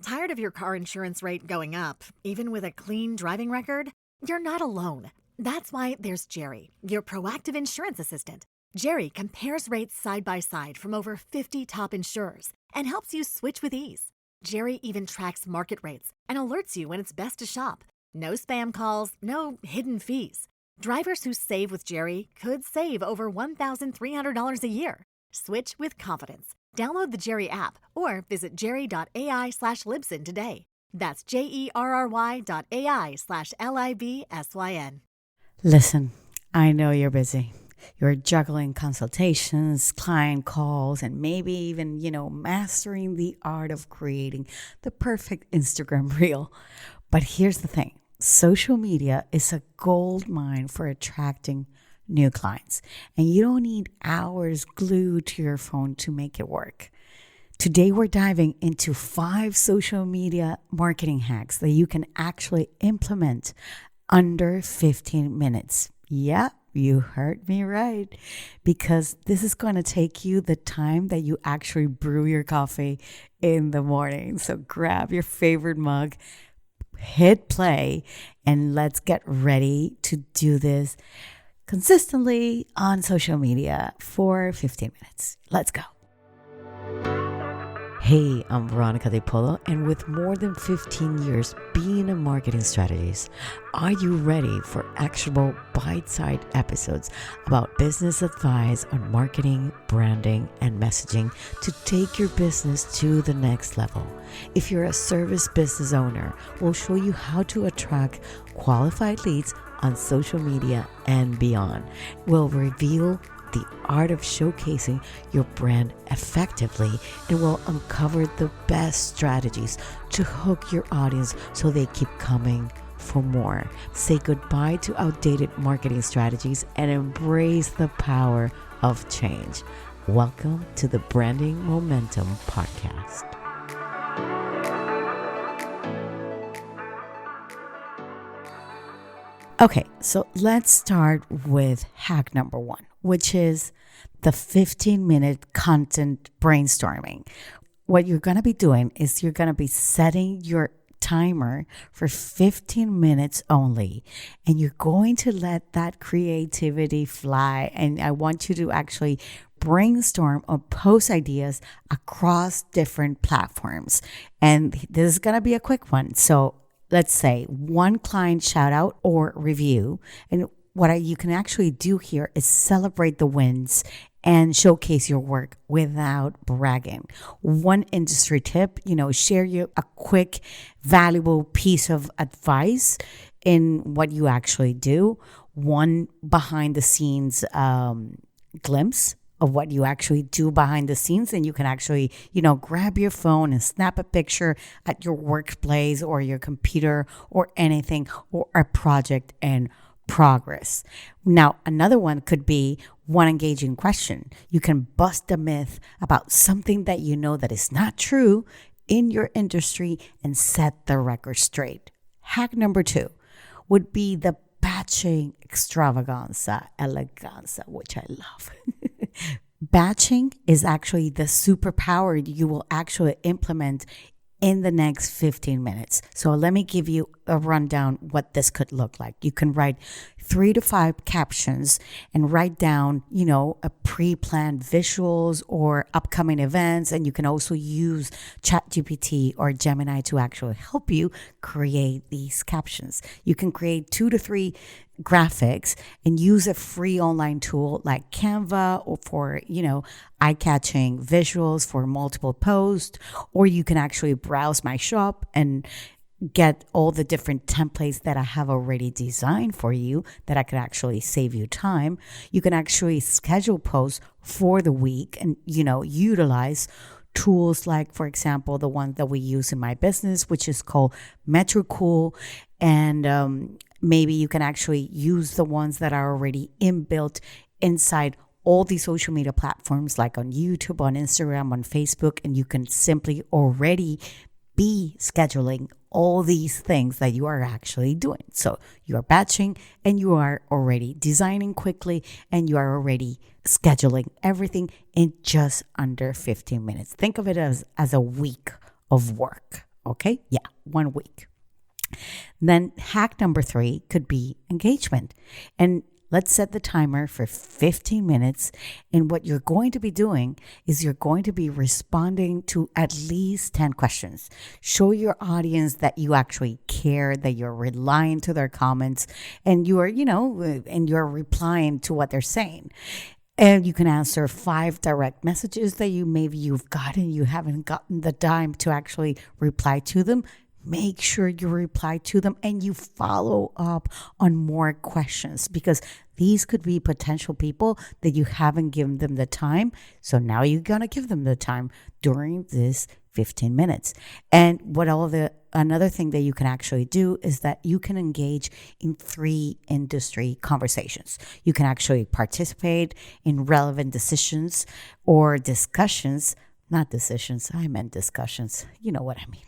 Tired of your car insurance rate going up, even with a clean driving record? You're not alone. That's why there's Jerry, your proactive insurance assistant. Jerry compares rates side by side from over 50 top insurers and helps you switch with ease. Jerry even tracks market rates and alerts you when it's best to shop. No spam calls, no hidden fees. Drivers who save with Jerry could save over $1,300 a year. Switch with confidence. Download the Jerry app or visit jerry.ai/Libsyn today. That's JERRY.ai/LIBSYN. Listen, I know you're busy. You're juggling consultations, client calls, and maybe even, mastering the art of creating the perfect Instagram reel. But here's the thing. Social media is a gold mine for attracting new clients, and you don't need hours glued to your phone to make it work. Today, we're diving into 5 social media marketing hacks that you can actually implement under 15 minutes. Yeah, you heard me right, because this is going to take you the time that you actually brew your coffee in the morning. So grab your favorite mug, hit play, and let's get ready to do this consistently on social media for 15 minutes. Let's go. Hey, I'm Veronica de Polo, and with more than 15 years being a marketing strategist, are you ready for actionable bite-sized episodes about business advice on marketing, branding, and messaging to take your business to the next level? If you're a service business owner, we'll show you how to attract qualified leads on social media and beyond. We'll reveal the art of showcasing your brand effectively, and will uncover the best strategies to hook your audience so they keep coming for more. Say goodbye to outdated marketing strategies and embrace the power of change. Welcome to the Branding Momentum Podcast. Okay, so let's start with hack number 1, which is the 15-minute content brainstorming. What you're going to be doing is you're going to be setting your timer for 15 minutes only, and you're going to let that creativity fly. And I want you to actually brainstorm or post ideas across different platforms. And this is going to be a quick one. So let's say one client shout out or review. And what you can actually do here is celebrate the wins and showcase your work without bragging. One industry tip, share a quick, valuable piece of advice in what you actually do. One behind the scenes glimpse of what you actually do behind the scenes. And you can actually, grab your phone and snap a picture at your workplace or your computer or anything, or a project in progress. Now, another one could be one engaging question. You can bust a myth about something that you know that is not true in your industry and set the record straight. Hack number 2 would be the batching extravaganza eleganza, which I love. Batching is actually the superpower you will actually implement in the next 15 minutes. So let me give you a rundown what this could look like. You can write 3 to 5 captions and write down, a pre-planned visuals or upcoming events. And you can also use ChatGPT or Gemini to actually help you create these captions. You can create 2 to 3 graphics and use a free online tool like Canva or for, eye-catching visuals for multiple posts. Or you can actually browse my shop and get all the different templates that I have already designed for you that I could actually save you time. You can actually schedule posts for the week and, utilize tools like, for example, the one that we use in my business, which is called Metricool. And maybe you can actually use the ones that are already inbuilt inside all these social media platforms, like on YouTube, on Instagram, on Facebook, and you can simply already be scheduling all these things that you are actually doing. So you are batching and you are already designing quickly and you are already scheduling everything in just under 15 minutes. Think of it as a week of work. Okay. Yeah. 1 week. Then hack number 3 could be engagement. And let's set the timer for 15 minutes. And what you're going to be doing is you're going to be responding to at least 10 questions. Show your audience that you actually care, that you're relying to their comments, and you're replying to what they're saying. And you can answer 5 direct messages that you've gotten, you haven't gotten the time to actually reply to them. Make sure you reply to them and you follow up on more questions, because these could be potential people that you haven't given them the time. So now you're going to give them the time during this 15 minutes. And another thing that you can actually do is that you can engage in 3 industry conversations. You can actually participate in relevant decisions or discussions, not decisions. I meant discussions. You know what I mean.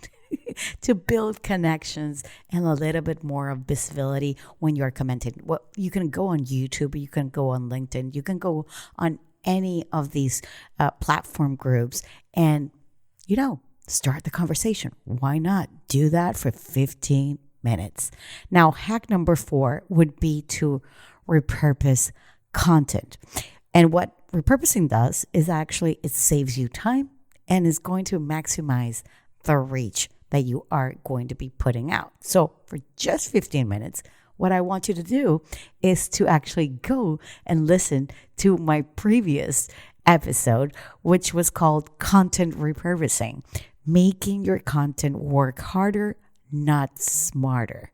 To build connections and a little bit more of visibility when you're commenting. Well, you can go on YouTube, you can go on LinkedIn, you can go on any of these platform groups and, start the conversation. Why not do that for 15 minutes? Now, hack number 4 would be to repurpose content. And what repurposing does is actually it saves you time and is going to maximize the reach that you are going to be putting out. So for just 15 minutes, what I want you to do is to actually go and listen to my previous episode, which was called Content Repurposing, making your content work harder, not smarter.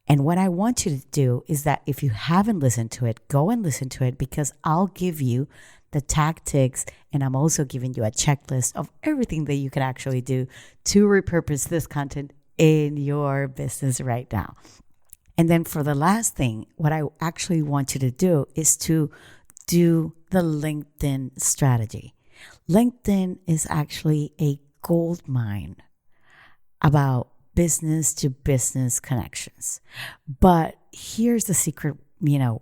And what I want you to do is that if you haven't listened to it, go and listen to it, because I'll give you the tactics, and I'm also giving you a checklist of everything that you can actually do to repurpose this content in your business right now. And then for the last thing, what I actually want you to do is to do the LinkedIn strategy. LinkedIn is actually a gold mine about business to business connections. But here's the secret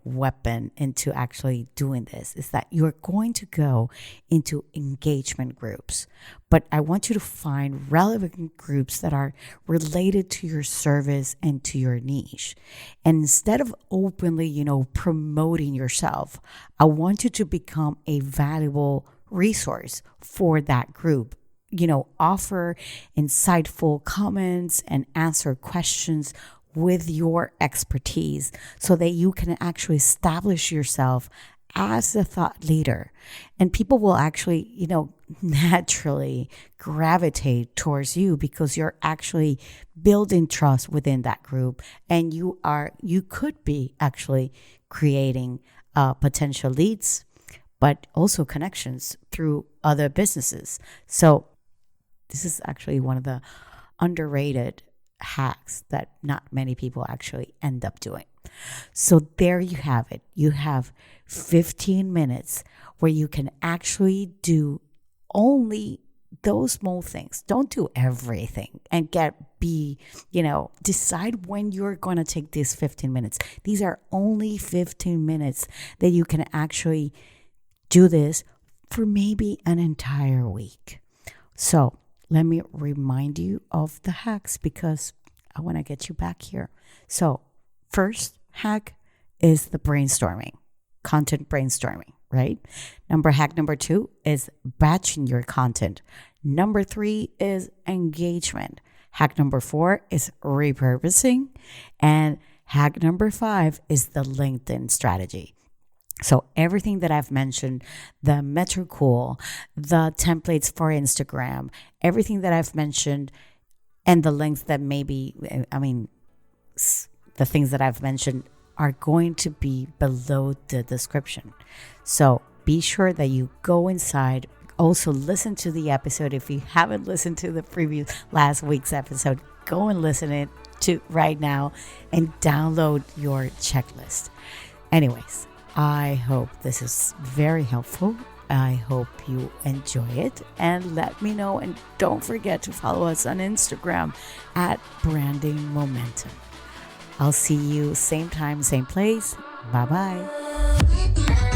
weapon into actually doing this is that you're going to go into engagement groups. But I want you to find relevant groups that are related to your service and to your niche. And instead of openly, promoting yourself, I want you to become a valuable resource for that group. Offer insightful comments and answer questions with your expertise so that you can actually establish yourself as a thought leader. And people will actually, naturally gravitate towards you because you're actually building trust within that group. And you could be actually creating potential leads, but also connections through other businesses. So this is actually one of the underrated hacks that not many people actually end up doing. So there you have it. You have 15 minutes where you can actually do only those small things. Don't do everything and decide when you're going to take these 15 minutes. These are only 15 minutes that you can actually do this for maybe an entire week. So let me remind you of the hacks because I want to get you back here. So first hack is the brainstorming, content brainstorming, right? Hack number 2 is batching your content. Number 3 is engagement. Hack number 4 is repurposing. And hack number 5 is the LinkedIn strategy. So everything that I've mentioned, the Metricool, the templates for Instagram, everything that I've mentioned, and the links that the things that I've mentioned are going to be below the description. So be sure that you go inside. Also listen to the episode. If you haven't listened to the last week's episode, go and listen it to right now and download your checklist. Anyways, I hope this is very helpful. I hope you enjoy it and let me know. And don't forget to follow us on Instagram at Branding Momentum. I'll see you same time, same place. Bye-bye.